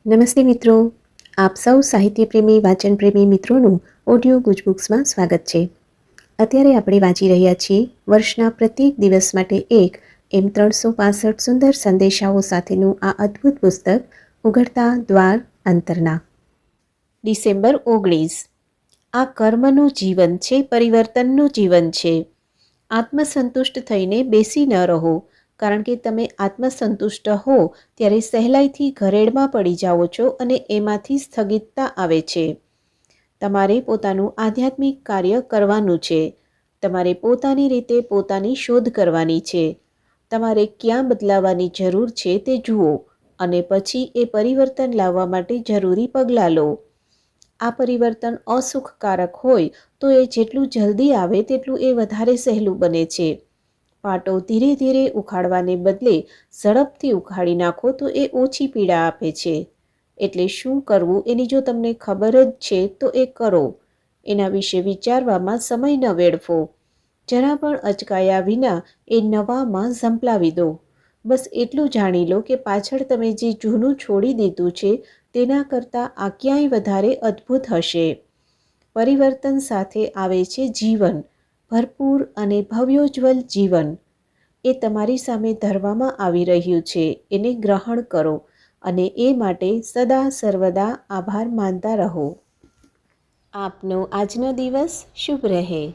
નમસ્તે મિત્રો, આપ સૌ સાહિત્ય પ્રેમી વાચન પ્રેમી મિત્રોનું ઓડિયો ગુજબુક્સમાં સ્વાગત છે. અત્યારે આપણે વાંચી રહ્યા છીએ વર્ષના પ્રત્યેક દિવસ માટે એક એમ 365 સુંદર સંદેશાઓ સાથેનું આ અદ્ભુત પુસ્તક ઉઘડતા દ્વાર અંતરના. ડિસેમ્બર 19. આ કર્મનું જીવન છે, પરિવર્તનનું જીવન છે. આત્મસંતુષ્ટ થઈને બેસી ન રહો, કારણ કે તમે આત્મસંતુષ્ટ હો ત્યારે સહેલાઈથી ઘરેડમાં પડી જાઓ છો અને એમાંથી સ્થગિતતા આવે છે. તમારે પોતાનું આધ્યાત્મિક કાર્ય કરવાનું છે. તમારે પોતાની રીતે પોતાની શોધ કરવાની છે. તમારે ક્યાં બદલાવાની જરૂર છે તે જુઓ અને પછી એ પરિવર્તન લાવવા માટે જરૂરી પગલાં લો. આ પરિવર્તન અસુખકારક હોય તો એ જેટલું જલ્દી આવે તેટલું એ વધારે સહેલું બને છે. પાટો ધીરે ધીરે ઉખાડવાને બદલે ઝડપથી ઉખાડી નાખો તો એ ઓછી પીડા આપે છે. એટલે શું કરવું એની જો તમને ખબર જ છે તો એ કરો. એના વિશે વિચારવામાં સમય ન વેડફો. જરા પણ અચકાયા વિના એ નવામાં ઝંપલાવી દો. બસ એટલું જાણી લો કે પાછળ તમે જે જૂનું છોડી દીધું છે તેના કરતાં આ ક્યાંય વધારે અદ્ભુત હશે. પરિવર્તન સાથે આવે છે જીવન, ભરપૂર અને ભવ્યોજ્વલ જીવન. એ તમારી સામે ધરવામાં આવી રહ્યું છે. એને ગ્રહણ કરો અને એ માટે સદા સર્વદા આભાર માનતા રહો. આપનો આજનો દિવસ શુભ રહે.